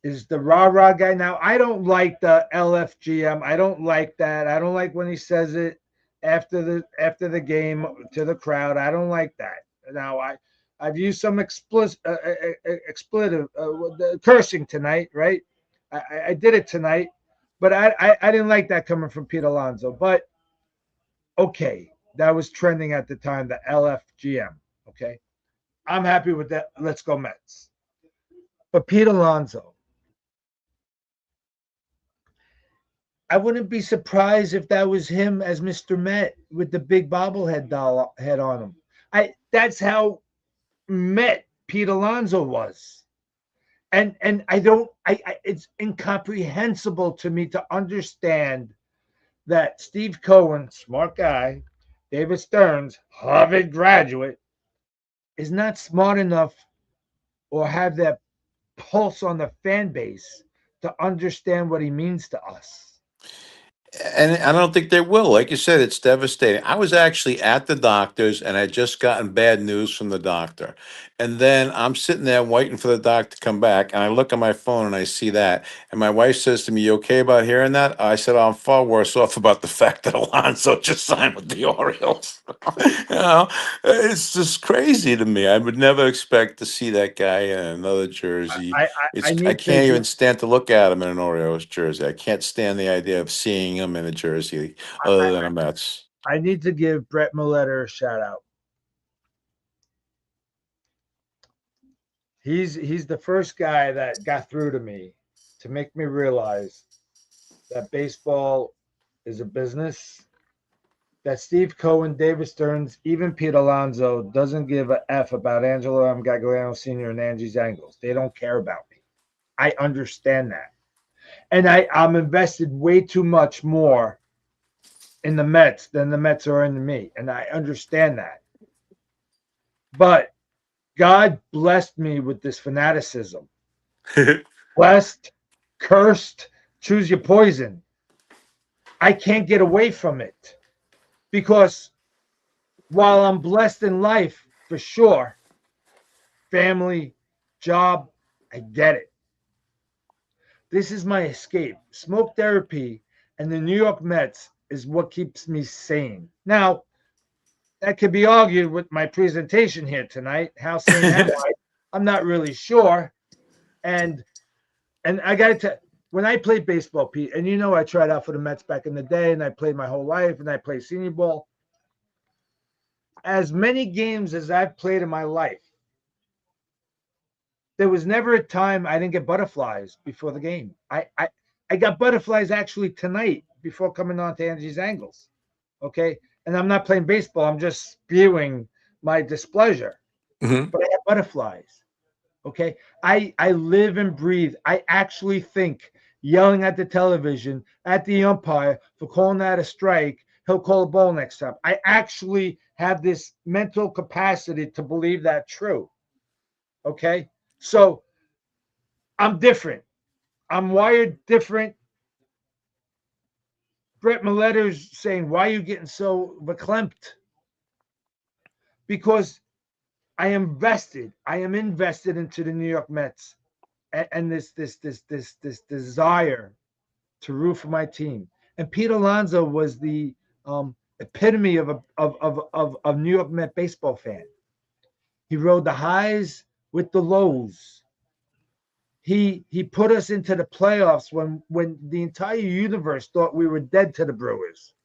Is the rah rah guy now? I don't like the LFGM. I don't like that. I don't like when he says it after the game to the crowd. I don't like that. Now I've used some expletive cursing tonight, right? I did it tonight, but I didn't like that coming from Pete Alonso. But okay, that was trending at the time. The LFGM. Okay, I'm happy with that. Let's go Mets. But Pete Alonso, I wouldn't be surprised if that was him as Mr. Met with the big bobblehead doll head on him. That's how Met Pete Alonso was. And I don't I it's incomprehensible to me to understand that Steve Cohen, smart guy, David Stearns, Harvard graduate, is not smart enough or have that pulse on the fan base to understand what he means to us. And I don't think they will. Like you said, it's devastating. I was actually at the doctor's and I had just gotten bad news from the doctor. And then I'm sitting there waiting for the doctor to come back. And I look at my phone and I see that. And my wife says to me, "You okay about hearing that?" I said, "Oh, I'm far worse off about the fact that Alonso just signed with the Orioles." You know, it's just crazy to me. I would never expect to see that guy in another jersey. I I need to can't even stand to look at him in an Orioles jersey. I can't stand the idea of seeing him in a jersey other than a Mets. I need to give Brett Milletter a shout out. He's the first guy that got through to me to make me realize that baseball is a business. That Steve Cohen, David Stearns, even Pete Alonso doesn't give a f about Angelo Gagliano Sr. and Angie's Angles. They don't care about me. I understand that, and I'm invested way too much more in the Mets than the Mets are into me, and I understand that. But God blessed me with this fanaticism. Blessed, cursed, choose your poison. I can't get away from it because while I'm blessed in life for sure, family, job, I get it. This is my escape. Smoke therapy and the New York Mets is what keeps me sane. Now, that could be argued with my presentation here tonight. How sane am I? I'm not really sure. And I got to tell, when I played baseball, Pete, and you know I tried out for the Mets back in the day, and I played my whole life, and I played senior ball. As many games as I've played in my life, there was never a time I didn't get butterflies before the game. I got butterflies actually tonight before coming on to Angie's Angles. Okay. And I'm not playing baseball. I'm just spewing my displeasure. Mhm. But I have butterflies. Okay. I live and breathe. I actually think yelling at the television, at the umpire for calling that a strike, he'll call a ball next time. I actually have this mental capacity to believe that true. Okay. So I'm different. I'm wired different. Brett Milletter's saying, why are you getting so verklempt? Because I am vested. I am invested into the New York Mets and this desire to root for my team. And Pete Alonso was the epitome of a New York Met baseball fan. He rode the highs with the lows. He put us into the playoffs when the entire universe thought we were dead to the Brewers.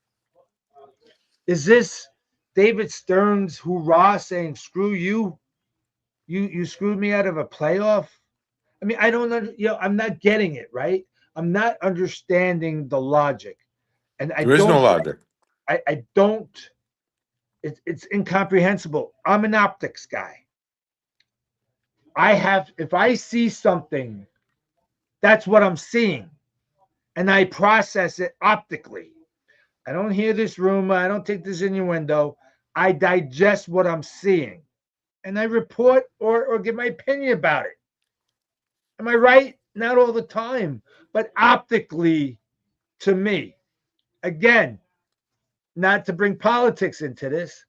Is this David Stearns hoorah saying screw you? You screwed me out of a playoff? I mean, I don't know, I'm not getting it, right? I'm not understanding the logic. And I There is no don't logic. I don't it's incomprehensible. I'm an optics guy. I have if I see something, that's what I'm seeing. And I process it optically. I don't hear this rumor. I don't take this innuendo. I digest what I'm seeing and I report or give my opinion about it. Am I right? Not all the time, but optically to me. Again, not to bring politics into this,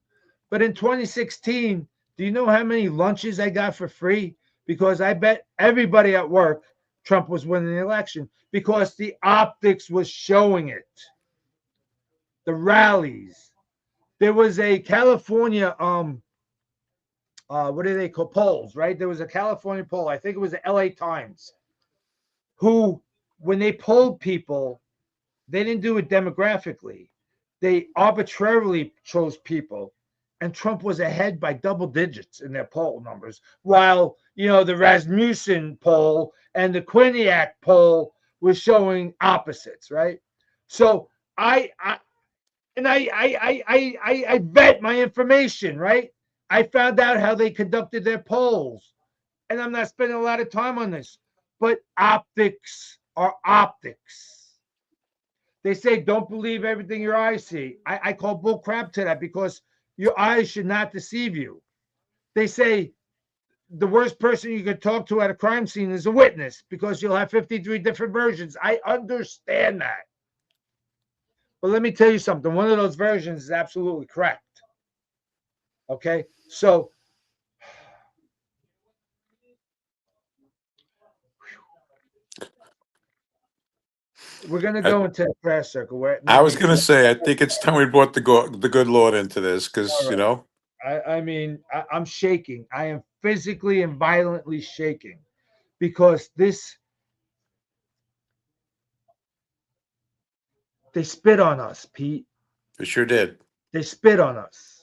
but in 2016, do you know how many lunches I got for free? Because I bet everybody at work Trump was winning the election because the optics was showing it. The rallies. There was a California what do they call polls, right? There was a California poll. I think it was the LA Times, who, when they polled people, they didn't do it demographically. They arbitrarily chose people, and Trump was ahead by double digits in their poll numbers, while the Rasmussen poll and the Quinnipiac poll was showing opposites, right? So I and I vet my information, right? I found out how they conducted their polls, and I'm not spending a lot of time on this, but optics are optics. They say don't believe everything your eyes see. I call bull crap to that because your eyes should not deceive you. They say the worst person you could talk to at a crime scene is a witness because you'll have 53 different versions. I understand that. But let me tell you something. One of those versions is absolutely correct. Okay. So we're going to I, go into a prayer circle where it I needs was to be. going to say, I think it's time we brought the good Lord into this All because, right. I mean, I'm shaking. I am physically and violently shaking because they spit on us, Pete. it sure did. They spit on us.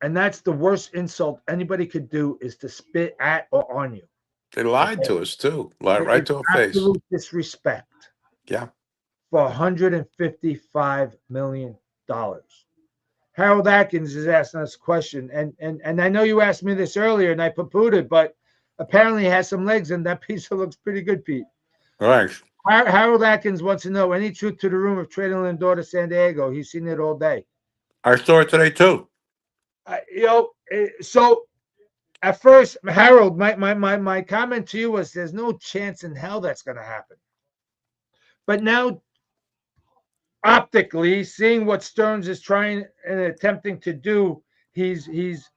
And that's the worst insult anybody could do is to spit at or on you. They lied Okay, to us too, lied right it's to our face. absolute disrespect Yeah. for $155 million. Harold Atkins is asking us a question, and I know you asked me this earlier, and I poo-pooed it, but apparently it has some legs, and that pizza looks pretty good, Pete. Thanks. Harold Atkins wants to know any truth to the rumor of trading Lindor to San Diego. He's seen it all day. I saw it today too. So at first, Harold, my comment to you was there's no chance in hell that's going to happen. But now, optically, seeing what Stearns is trying and attempting to do, he's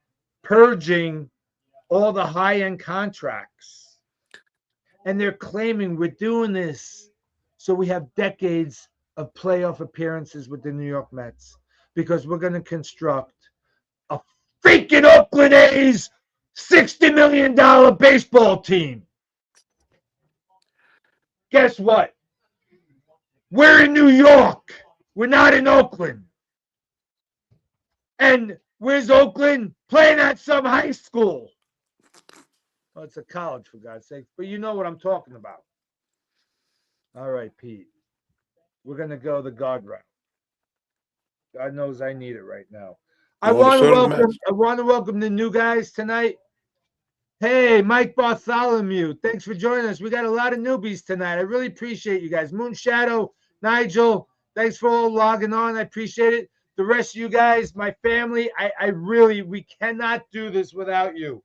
purging all the high-end contracts. And they're claiming we're doing this so we have decades of playoff appearances with the New York Mets because we're going to construct a freaking Oakland A's $60 million baseball team. Guess what? We're in New York. We're not in Oakland. And where's Oakland? Playing at some high school. Well, it's a college, for God's sake. But you know what I'm talking about. All right, Pete. We're going to go the guard route. God knows I need it right now. I Well, want to so do the welcome. Mets. I want to welcome the new guys tonight. Hey, Mike Bartholomew, thanks for joining us. We got a lot of newbies tonight. I really appreciate you guys. Moon Shadow, Nigel, thanks for all logging on. I appreciate it. The rest of you guys, my family, I really, we cannot do this without you.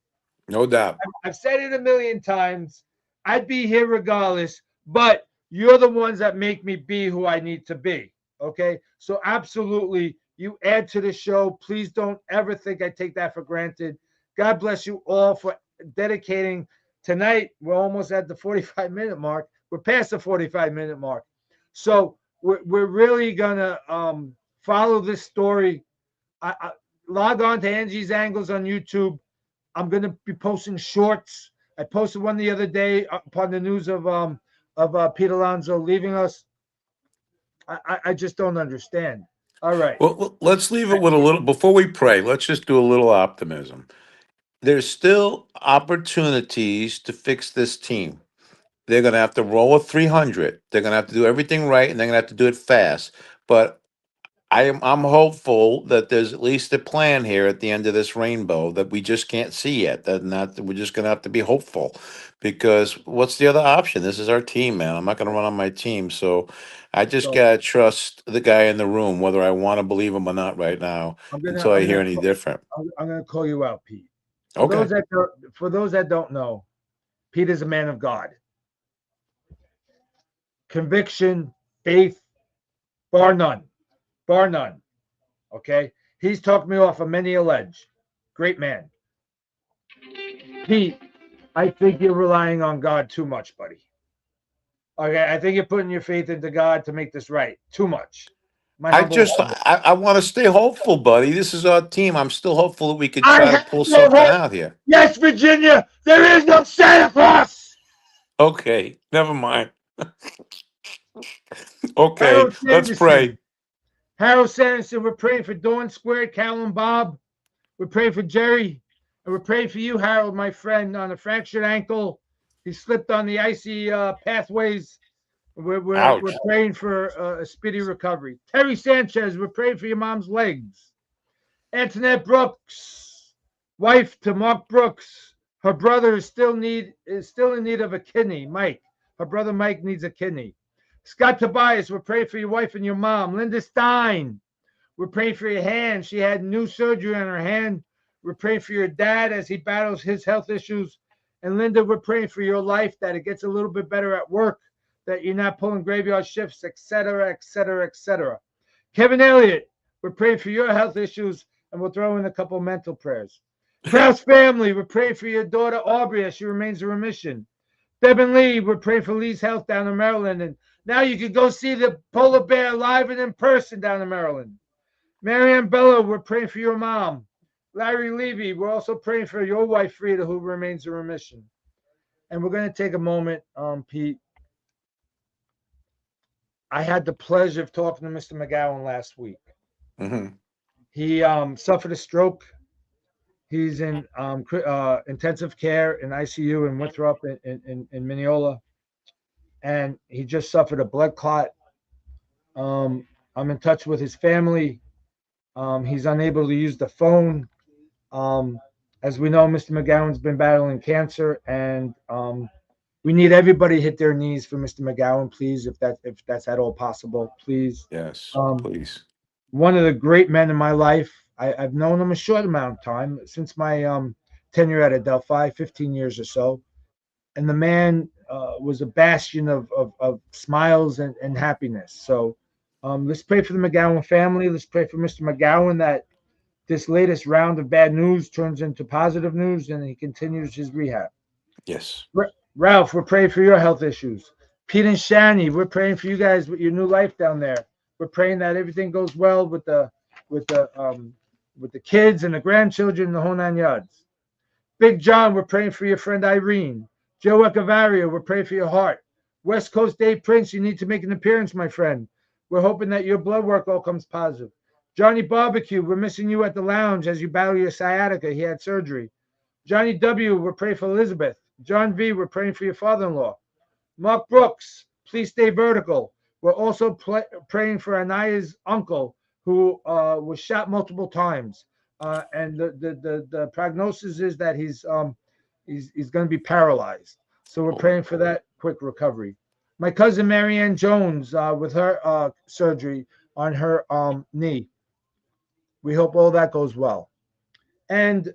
No doubt. I've said it a million times. I'd be here regardless, but you're the ones that make me be who I need to be. Okay. So, absolutely, you add to the show. Please don't ever think I take that for granted. God bless you all for dedicating tonight. We're almost at the 45-minute mark. We're past the 45-minute mark. So, we're really going to follow this story. I log on to Angie's Angles on YouTube. I'm going to be posting shorts. I posted one the other day upon the news of Pete Alonso leaving us. I just don't understand. All right. Well, let's leave it with a little, before we pray, let's just do a little optimism. There's still opportunities to fix this team. They're going to have to roll a 300. They're going to have to do everything right, and they're going to have to do it fast. But I'm hopeful that there's at least a plan here at the end of this rainbow that we just can't see yet. That not we're just gonna have to be hopeful, because what's the other option? This is our team, man. I'm not gonna run on my team, so I just So gotta trust the guy in the room, whether I want to believe him or not right now, I'm gonna until I I'm hear gonna any different. I'm gonna call you out, Pete. Okay. For those that don't know, Pete is a man of God. Conviction, faith, bar none, bar none. Okay, he's talked me off of many a ledge. Great man, Pete. I think you're relying on God too much, buddy. Okay, I think you're putting your faith into God to make this right. Too much. My I humble just opinion. I want to stay hopeful, buddy. This is our team. I'm still hopeful that we could I try to have pull no something hope. out here. Yes, Virginia, there is no Santa Claus. Okay, never mind. Okay, Harold let's pray. Sanderson. Harold Sanderson, we're praying for Dawn Squared, Cal and Bob. We're praying for Jerry. And we're praying for you, Harold, my friend, on a fractured ankle. He slipped on the icy pathways. We're Ouch. praying for a speedy recovery. Terry Sanchez, we're praying for your mom's legs. Antoinette Brooks, wife to Mark Brooks. Her brother is still in need of a kidney. Mike, her brother Mike needs a kidney. Scott Tobias, we're praying for your wife and your mom. Linda Stein, we're praying for your hand. She had new surgery on her hand. We're praying for your dad as he battles his health issues. And Linda, we're praying for your life, that it gets a little bit better at work, that you're not pulling graveyard shifts, etc., etc., etc. Kevin Elliott, we're praying for your health issues, and we'll throw in a couple mental prayers. Kraus family, we're praying for your daughter Aubrey as she remains in remission. Deb and Lee, we're praying for Lee's health down in Maryland. And now you can go see the polar bear live and in person down in Maryland. Marianne Bella, we're praying for your mom. Larry Levy, we're also praying for your wife, Frida, who remains in remission. And we're going to take a moment, Pete. I had the pleasure of talking to Mr. McGowan last week. Hmm. He suffered a stroke. He's in intensive care in ICU in Winthrop in Mineola, and he just suffered a blood clot. I'm in touch with his family. He's unable to use the phone. Um, as we know, Mr. McGowan's been battling cancer, and we need everybody to hit their knees for Mr. McGowan, please, if that's at all possible, please. Yes, Um, please. One of the great men in my life. I've known him a short amount of time since my tenure at Adelphi, 15 years or so, and the man was a bastion of smiles and happiness. So let's pray for the McGowan family. Let's pray for Mr. McGowan that this latest round of bad news turns into positive news and he continues his rehab. Yes. Ralph, we're praying for your health issues. Pete and Shani, we're praying for you guys with your new life down there. We're praying that everything goes well with the with the kids and the grandchildren and the whole 9 yards. Big John, we're praying for your friend Irene. Joe Ecavario, we're praying for your heart. West Coast Dave Prince, you need to make an appearance, my friend. We're hoping that your blood work all comes positive. Johnny Barbecue, we're missing you at the lounge as you battle your sciatica. He had surgery. Johnny W., we're praying for Elizabeth. John V., we're praying for your father-in-law. Mark Brooks, please stay vertical. We're also praying for Anaya's uncle, who was shot multiple times, and the prognosis is that he's going to be paralyzed. So we're praying for that quick recovery. My cousin Marianne Jones with her surgery on her knee. We hope all that goes well. And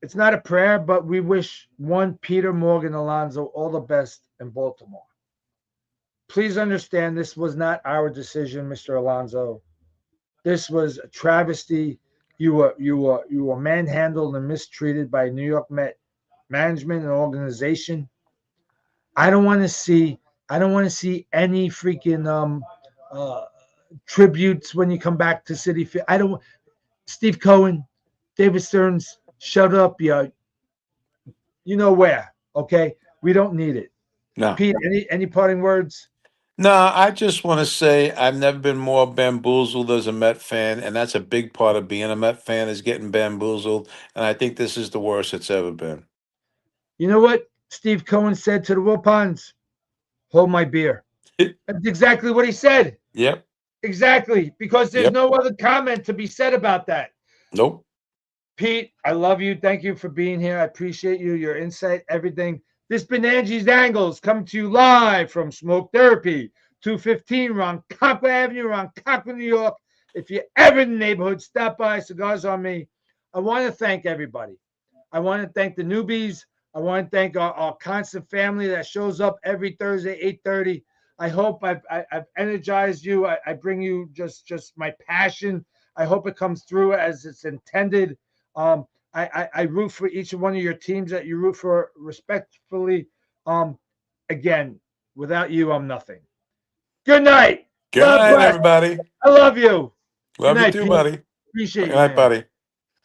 it's not a prayer, but we wish one Peter Morgan Alonso all the best in Baltimore. Please understand this was not our decision, Mr. Alonso. This was a travesty. You were manhandled and mistreated by New York Met management and organization. I don't want to see any freaking uh, tributes when you come back to City Field. I don't. Steve Cohen, David Stearns, shut up, you know where. Okay, we don't need it. No. Pete, any parting words? No, I just want to say I've never been more bamboozled as a Met fan, and that's a big part of being a Met fan is getting bamboozled. And I think this is the worst it's ever been. You know what Steve Cohen said to the Wilpons? Hold my beer. That's exactly what he said. Yep. Exactly, because there's Yep. no other comment to be said about that. Nope. Pete, I love you. Thank you for being here. I appreciate you, your insight, everything. This been Angie's Angles coming to you live from Smoke Therapy, 215 Ronkonkoma Avenue, Ronkonkoma, New York. If you're ever in the neighborhood, stop by. Cigars on me. I want to thank everybody. I want to thank the newbies. I want to thank our constant family that shows up every Thursday, 8:30. I hope I've energized you. I bring you just my passion. I hope it comes through as it's intended. I root for each one of your teams that you root for respectfully. Again, without you, I'm nothing. Good night. Good God night, bless. everybody. I love you. Good Love you night, too, Pete. buddy. Appreciate Good you, night, man. buddy.